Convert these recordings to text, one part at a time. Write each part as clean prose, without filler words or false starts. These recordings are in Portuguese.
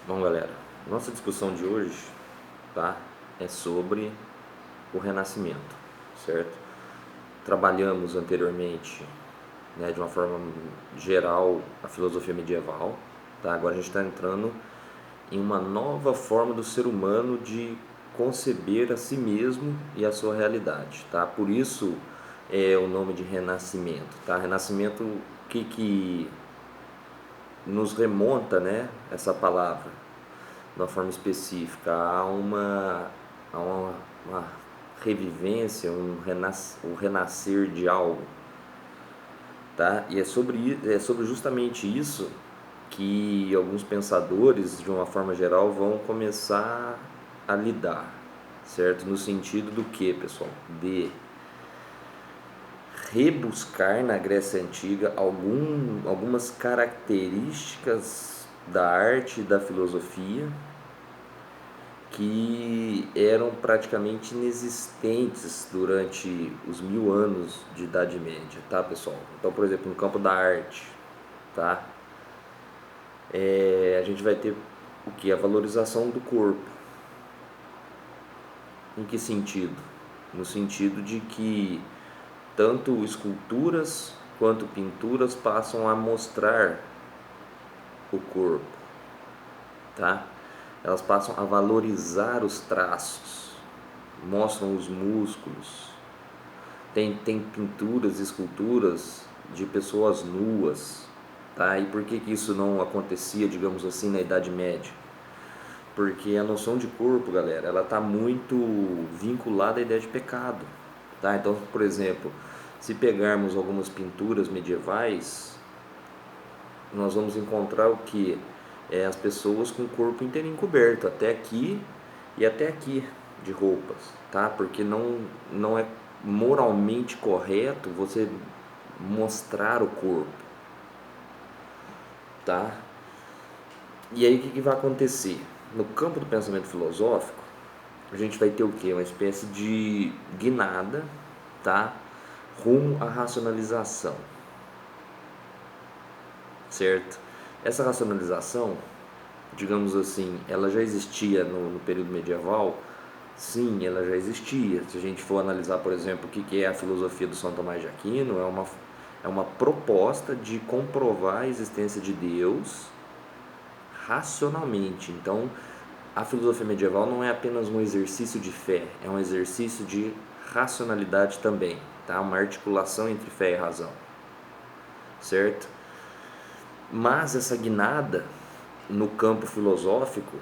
Bom, galera, nossa discussão de hoje, tá, é sobre o Renascimento, certo? Trabalhamos anteriormente, né, de uma forma geral, a filosofia medieval, tá? Agora a gente está entrando em uma nova forma do ser humano de conceber a si mesmo e a sua realidade, tá? Por isso é o nome de Renascimento, tá? Renascimento que nos remonta, né, essa palavra de uma forma específica a uma revivência, um renascer de algo, tá? E é sobre justamente isso que alguns pensadores, de uma forma geral, vão começar a lidar, certo? No sentido do que, pessoal? De rebuscar na Grécia Antiga algumas características da arte e da filosofia que eram praticamente inexistentes durante os 1000 anos de Idade Média, tá, pessoal? Então, por exemplo, no campo da arte, tá? A gente vai ter o que? A valorização do corpo. Em que sentido? No sentido de que tanto esculturas quanto pinturas passam a mostrar o corpo, tá? Elas passam a valorizar os traços, mostram os músculos. Tem pinturas, esculturas de pessoas nuas, tá? E por que isso não acontecia, digamos assim, na Idade Média? Porque a noção de corpo, galera, ela está muito vinculada à ideia de pecado, tá? Então, por exemplo, se pegarmos algumas pinturas medievais, nós vamos encontrar o que? As pessoas com o corpo inteiro encoberto, até aqui e até aqui de roupas, tá? Porque não é moralmente correto você mostrar o corpo, tá? E aí o que vai acontecer? No campo do pensamento filosófico, a gente vai ter o que? Uma espécie de guinada, tá? Rumo à racionalização, certo? Essa racionalização, digamos assim, ela já existia no período medieval. Sim, ela já existia. Se a gente for analisar, por exemplo, o que é a filosofia do São Tomás de Aquino, é uma proposta de comprovar a existência de Deus racionalmente. Então, a filosofia medieval não é apenas um exercício de fé, é um exercício de racionalidade também, tá? Uma articulação entre fé e razão, certo? Mas essa guinada no campo filosófico,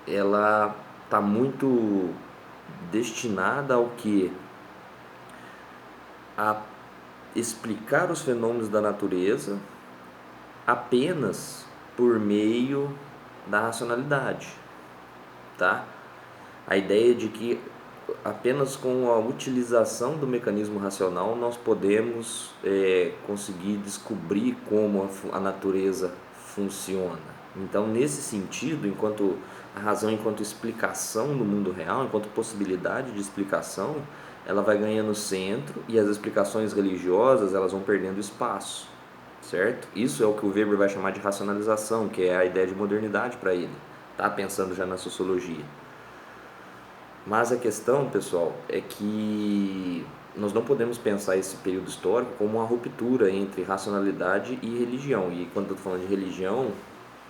ela está muito destinada ao que? A explicar os fenômenos da natureza apenas por meio da racionalidade, tá? A ideia de que apenas com a utilização do mecanismo racional nós podemos conseguir descobrir como a natureza funciona. Então, nesse sentido, enquanto a razão enquanto explicação no mundo real, enquanto possibilidade de explicação, ela vai ganhando centro e as explicações religiosas elas vão perdendo espaço, certo? Isso é o que o Weber vai chamar de racionalização, que é a ideia de modernidade para ele, tá? Pensando já na sociologia. Mas a questão, pessoal, é que nós não podemos pensar esse período histórico como uma ruptura entre racionalidade e religião. E quando eu estou falando de religião,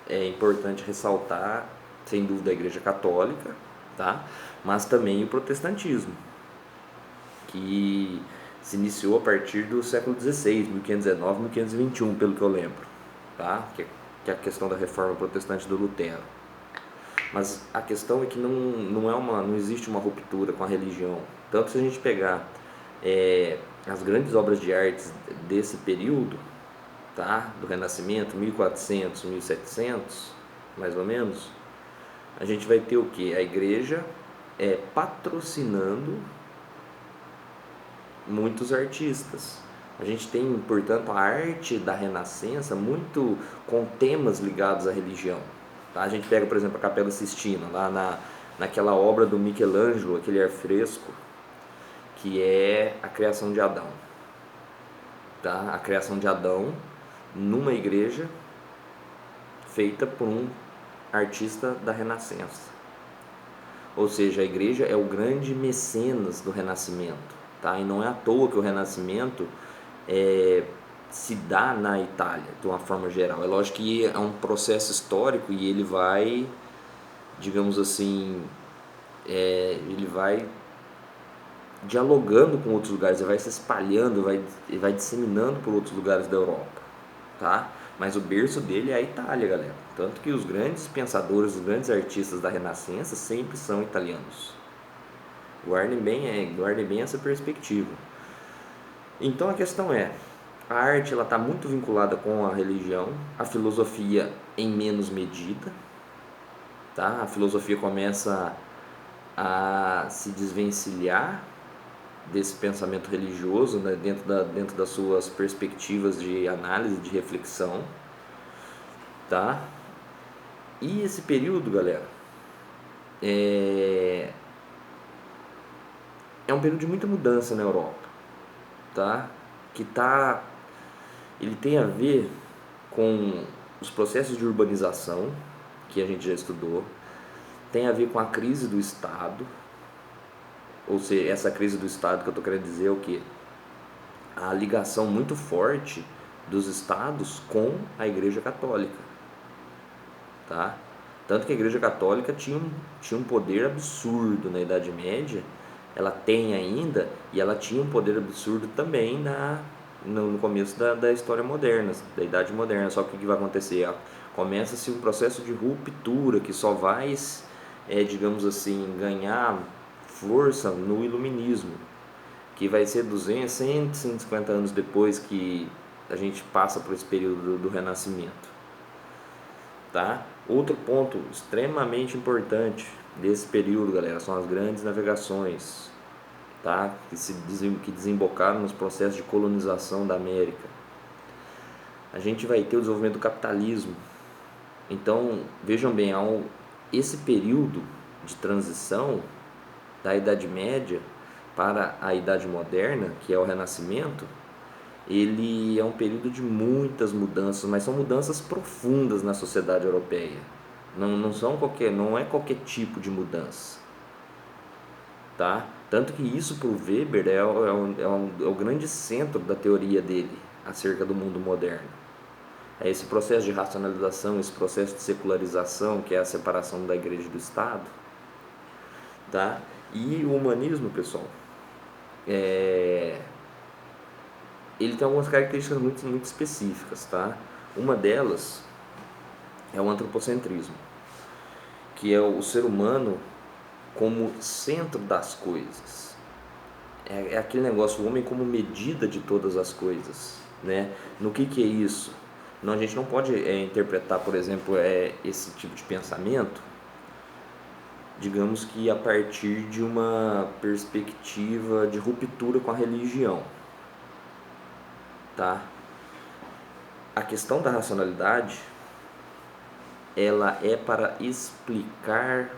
é importante ressaltar, sem dúvida, a Igreja Católica, tá? Mas também o protestantismo, que se iniciou a partir do século XVI, 1519, 1521, pelo que eu lembro, tá? Que é a questão da reforma protestante do Lutero. Mas a questão é que não existe uma ruptura com a religião. Tanto se a gente pegar as grandes obras de artes desse período, tá? Do Renascimento, 1400, 1700, mais ou menos, a gente vai ter o que? A igreja patrocinando muitos artistas. A gente tem, portanto, a arte da Renascença muito com temas ligados à religião. Tá? A gente pega, por exemplo, a Capela Sistina, lá naquela obra do Michelangelo, aquele afresco, que é a criação de Adão. Tá? A criação de Adão numa igreja feita por um artista da Renascença. Ou seja, a igreja é o grande mecenas do Renascimento, tá? E não é à toa que o Renascimento se dá na Itália, de uma forma geral. É lógico que é um processo histórico e ele vai, digamos assim, ele vai dialogando com outros lugares, ele vai se espalhando, vai disseminando por outros lugares da Europa, tá? Mas o berço dele é a Itália, galera. Tanto que os grandes pensadores, os grandes artistas da Renascença sempre são italianos. Guardem bem essa perspectiva. Então a questão é, a arte ela está muito vinculada com a religião, a filosofia em menos medida, tá? A filosofia começa a se desvencilhar desse pensamento religioso, né, dentro das suas perspectivas de análise, de reflexão, tá? E esse período, galera, é um período de muita mudança na Europa, tá? Ele tem a ver com os processos de urbanização, que a gente já estudou, tem a ver com a crise do Estado, ou seja, essa crise do Estado que eu estou querendo dizer é o quê? A ligação muito forte dos Estados com a Igreja Católica, tá? Tanto que a Igreja Católica tinha um poder absurdo na Idade Média, ela tem ainda, e ela tinha um poder absurdo também no começo da história moderna, da Idade Moderna. Só que o que vai acontecer? Começa-se um processo de ruptura que só vai, digamos assim, ganhar força no Iluminismo, que vai ser 200, 150 anos depois que a gente passa por esse período do Renascimento, tá? Outro ponto extremamente importante desse período, galera, são as grandes navegações, tá? Que desembocaram nos processos de colonização da América. A gente vai ter o desenvolvimento do capitalismo. Então, vejam bem, esse período de transição da Idade Média para a Idade Moderna, que é o Renascimento, ele é um período de muitas mudanças, mas são mudanças profundas na sociedade europeia. Não é qualquer tipo de mudança, tá? Tanto que isso para o Weber é o grande centro da teoria dele acerca do mundo moderno. É esse processo de racionalização, esse processo de secularização, que é a separação da igreja e do Estado, tá? E o humanismo, pessoal, ele tem algumas características muito, muito específicas, tá? Uma delas é o antropocentrismo, que é o ser humano como centro das coisas. É aquele negócio, o homem como medida de todas as coisas, né? No que é isso? Não, a gente não pode interpretar, por exemplo, esse tipo de pensamento, digamos que a partir de uma perspectiva de ruptura com a religião, tá? A questão da racionalidade, ela é para explicar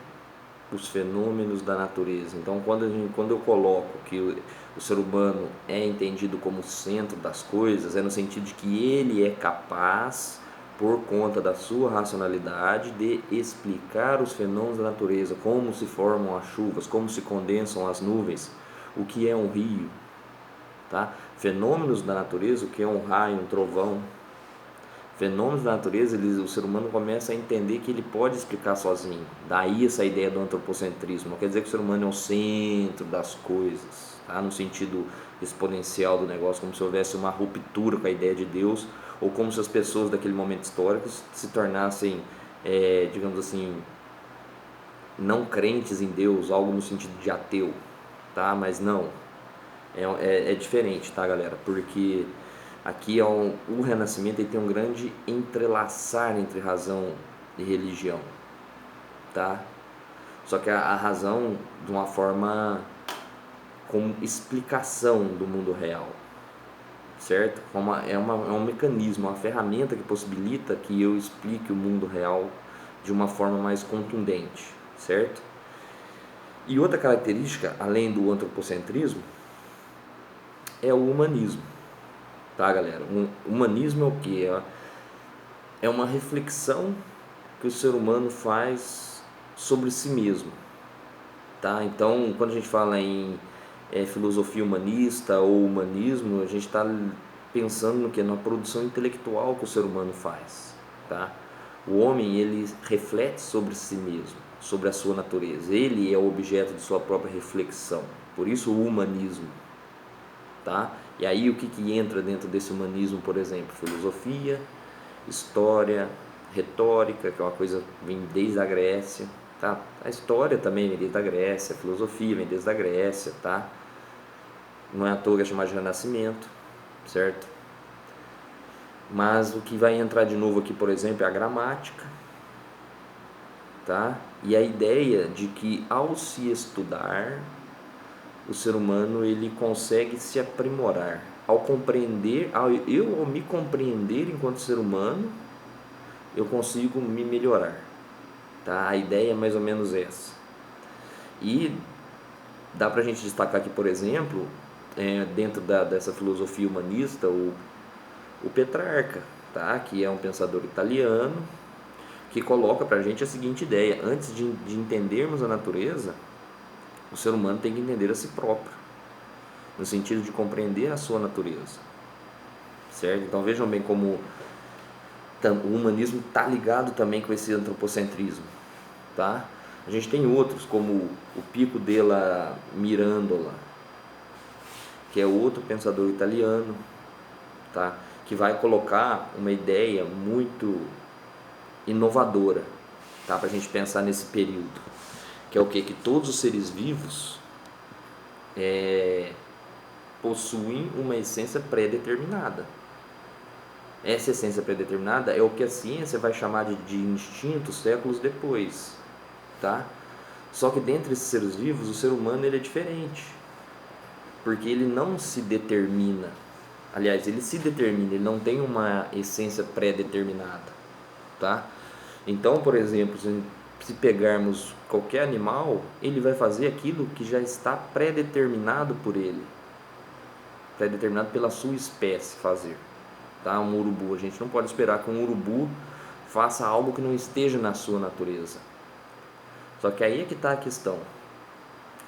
os fenômenos da natureza. Então, quando eu coloco que o ser humano é entendido como centro das coisas, é no sentido de que ele é capaz, por conta da sua racionalidade, de explicar os fenômenos da natureza, como se formam as chuvas, como se condensam as nuvens, o que é um rio, tá? Fenômenos da natureza, o que é um raio, um trovão. Fenômenos da natureza, o ser humano começa a entender que ele pode explicar sozinho. Daí essa ideia do antropocentrismo. Não quer dizer que o ser humano é o centro das coisas, tá? No sentido exponencial do negócio, como se houvesse uma ruptura com a ideia de Deus, ou como se as pessoas daquele momento histórico se tornassem, digamos assim, não crentes em Deus, algo no sentido de ateu, tá? Mas não, é diferente, tá, galera? Porque aqui o Renascimento, ele tem um grande entrelaçar entre razão e religião, tá? Só que a razão de uma forma com explicação do mundo real, certo? É um mecanismo, uma ferramenta que possibilita que eu explique o mundo real de uma forma mais contundente, certo? E outra característica, além do antropocentrismo, é o humanismo, tá, galera? O humanismo é o que? É uma reflexão que o ser humano faz sobre si mesmo, tá? Então, quando a gente fala em filosofia humanista ou humanismo, a gente está pensando no que? Na produção intelectual que o ser humano faz, tá? O homem, ele reflete sobre si mesmo, sobre a sua natureza. Ele é o objeto de sua própria reflexão. Por isso o humanismo, tá? E aí o que entra dentro desse humanismo, por exemplo? Filosofia, história, retórica, que é uma coisa que vem desde a Grécia, tá? A história também vem desde a Grécia, a filosofia vem desde a Grécia, tá? Não é à toa que é chamado de Renascimento, certo? Mas o que vai entrar de novo aqui, por exemplo, é a gramática, tá? E a ideia de que ao se estudar, o ser humano ele consegue se aprimorar. Ao compreender, ao me compreender enquanto ser humano, eu consigo me melhorar, tá? A ideia é mais ou menos essa. E dá pra gente destacar aqui, por exemplo, dentro dessa filosofia humanista, o Petrarca, tá? Que é um pensador italiano, que coloca pra gente a seguinte ideia: antes de entendermos a natureza, o ser humano tem que entender a si próprio, no sentido de compreender a sua natureza, certo? Então vejam bem como o humanismo está ligado também com esse antropocentrismo, tá? A gente tem outros, como o Pico della Mirandola, que é outro pensador italiano, tá? Que vai colocar uma ideia muito inovadora, tá? Para a gente pensar nesse período, que é o quê? Que todos os seres vivos possuem uma essência pré-determinada. Essa essência pré-determinada é o que a ciência vai chamar de instinto séculos depois, tá? Só que dentre esses seres vivos, o ser humano ele é diferente, porque ele não se determina. Aliás, ele se determina, ele não tem uma essência pré-determinada, tá? Então, por exemplo, se pegarmos qualquer animal, ele vai fazer aquilo que já está pré-determinado por ele, pré-determinado pela sua espécie fazer, tá? Um urubu, a gente não pode esperar que um urubu faça algo que não esteja na sua natureza. Só que aí é que está a questão.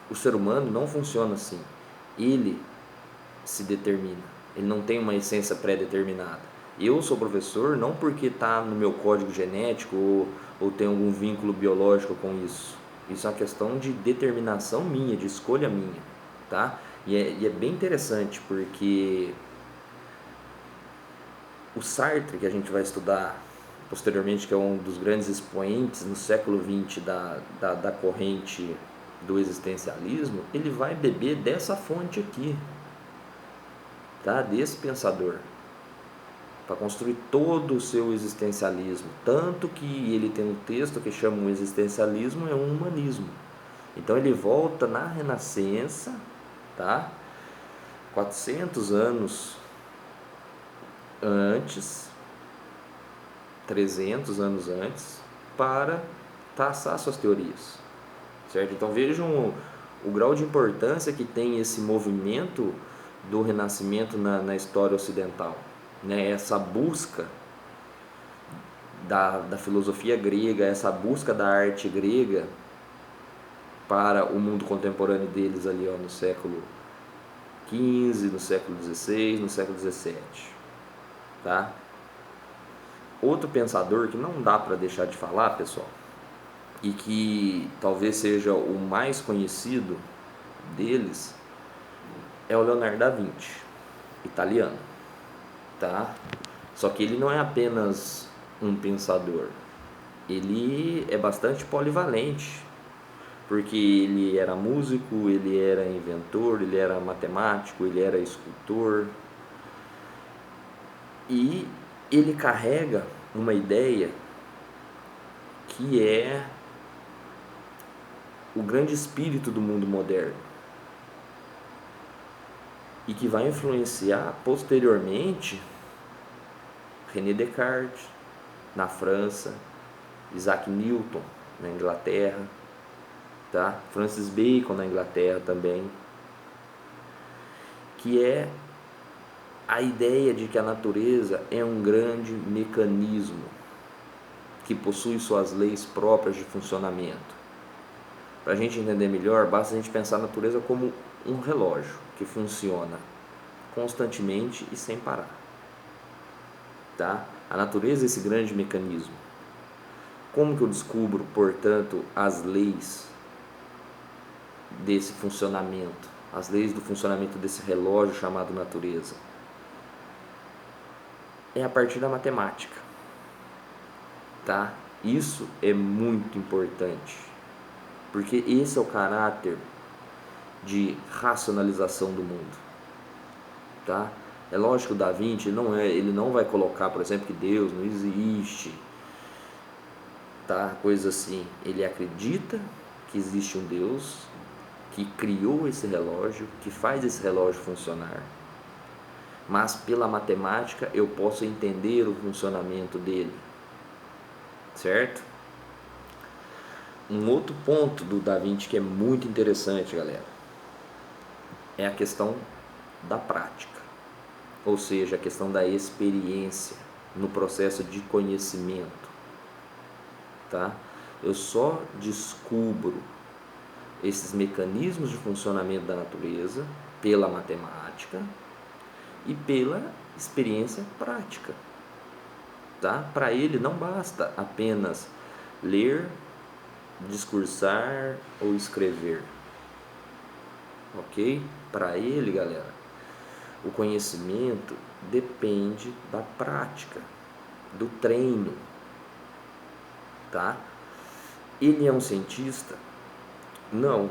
O ser humano não funciona assim. Ele se determina. Ele não tem uma essência pré-determinada. Eu sou professor não porque está no meu código genético ou tem algum vínculo biológico com isso. Isso é uma questão de determinação minha, de escolha minha, tá? E é bem interessante porque o Sartre, que a gente vai estudar posteriormente, que é um dos grandes expoentes no século XX da corrente do existencialismo, ele vai beber dessa fonte aqui, tá? Desse pensador, para construir todo o seu existencialismo. Tanto que ele tem um texto que chama o existencialismo é um humanismo. Então ele volta na Renascença, tá? 400 anos antes, 300 anos antes, para traçar suas teorias, certo? Então vejam o grau de importância que tem esse movimento do Renascimento na história ocidental, né? Essa busca da filosofia grega, essa busca da arte grega para o mundo contemporâneo deles ali, ó, no século XV, no século XVI, no século XVII, tá? Outro pensador que não dá para deixar de falar, pessoal, e que talvez seja o mais conhecido deles, é o Leonardo da Vinci, italiano, tá? Só que ele não é apenas um pensador, ele é bastante polivalente, porque ele era músico, ele era inventor, ele era matemático, ele era escultor, e ele carrega uma ideia que é o grande espírito do mundo moderno e que vai influenciar posteriormente René Descartes na França, Isaac Newton na Inglaterra, tá? Francis Bacon na Inglaterra também, que é a ideia de que a natureza é um grande mecanismo que possui suas leis próprias de funcionamento. Para a gente entender melhor, basta a gente pensar a natureza como um relógio que funciona constantemente e sem parar. Tá? A natureza é esse grande mecanismo. Como que eu descubro, portanto, as leis desse funcionamento, as leis do funcionamento desse relógio chamado natureza? É a partir da matemática. Tá? Isso é muito importante, porque esse é o caráter de racionalização do mundo. Tá? É lógico que o Da Vinci ele não vai colocar, por exemplo, que Deus não existe, tá? Coisa assim. Ele acredita que existe um Deus que criou esse relógio, que faz esse relógio funcionar, mas pela matemática eu posso entender o funcionamento dele, certo? Um outro ponto do Da Vinci que é muito interessante, galera, é a questão da prática, ou seja, a questão da experiência no processo de conhecimento, tá? Eu só descubro esses mecanismos de funcionamento da natureza pela matemática e pela experiência prática, tá? Para ele não basta apenas ler, discursar ou escrever, ok? Para ele, galera, o conhecimento depende da prática, do treino, tá? Ele é um cientista? Não.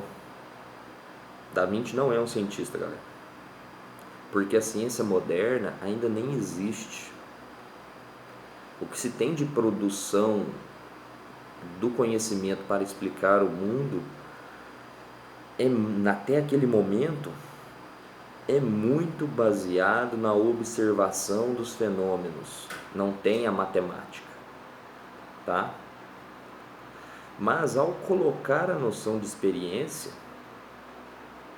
Da Vinci não é um cientista, galera, porque a ciência moderna ainda nem existe. O que se tem de produção do conhecimento para explicar o mundo até aquele momento é muito baseado na observação dos fenômenos, não tem a matemática, tá? Mas ao colocar a noção de experiência,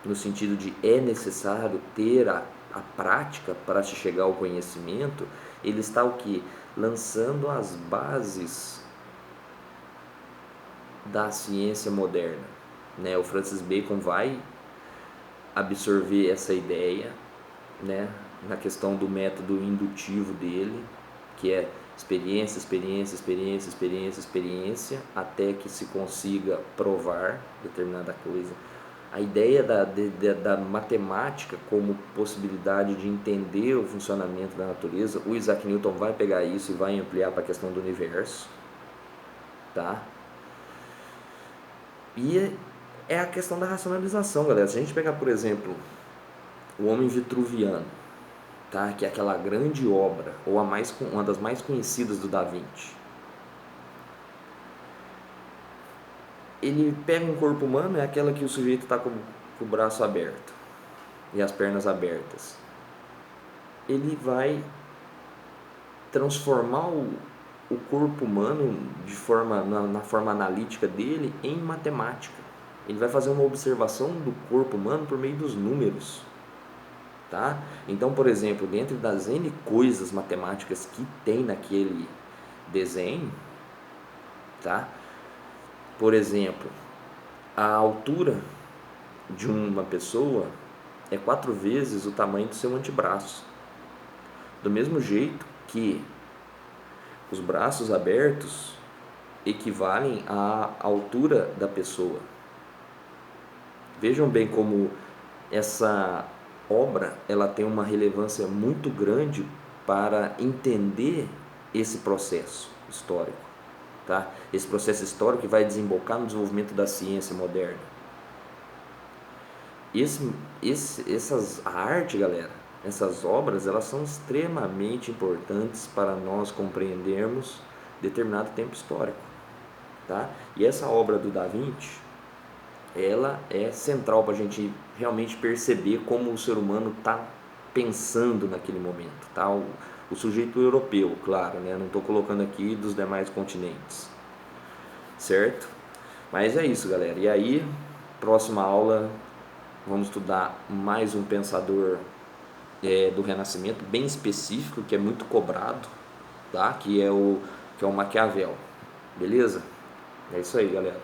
no sentido de é necessário ter a prática para se chegar ao conhecimento, ele está o que? Lançando as bases da ciência moderna, né? O Francis Bacon vai absorver essa ideia, né, na questão do método indutivo dele, que é experiência, experiência, experiência, experiência, experiência, até que se consiga provar determinada coisa. A ideia da matemática como possibilidade de entender o funcionamento da natureza, o Isaac Newton vai pegar isso e vai ampliar para a questão do universo, tá? E é a questão da racionalização, galera. Se a gente pegar, por exemplo, o Homem Vitruviano, tá? Que é aquela grande obra, ou uma das mais conhecidas do Da Vinci. Ele pega um corpo humano, é aquela que o sujeito está com o braço aberto e as pernas abertas. Ele vai transformar o corpo humano na forma analítica dele em matemática. Ele vai fazer uma observação do corpo humano por meio dos números, tá? Então, por exemplo, dentro das N coisas matemáticas que tem naquele desenho, tá? Por exemplo, a altura de uma pessoa é 4 vezes o tamanho do seu antebraço. Do mesmo jeito que os braços abertos equivalem à altura da pessoa. Vejam bem como essa obra ela tem uma relevância muito grande para entender esse processo histórico, tá? Esse processo histórico que vai desembocar no desenvolvimento da ciência moderna. A arte, galera, essas obras, elas são extremamente importantes para nós compreendermos determinado tempo histórico, tá? E essa obra do Da Vinci, ela é central para a gente realmente perceber como o ser humano está pensando naquele momento, tá? O sujeito europeu, claro, né? Não estou colocando aqui dos demais continentes, certo? Mas é isso, galera. E aí, próxima aula, vamos estudar mais um pensador do Renascimento, bem específico, que é muito cobrado, tá? Que é o Maquiavel. Beleza? É isso aí, galera.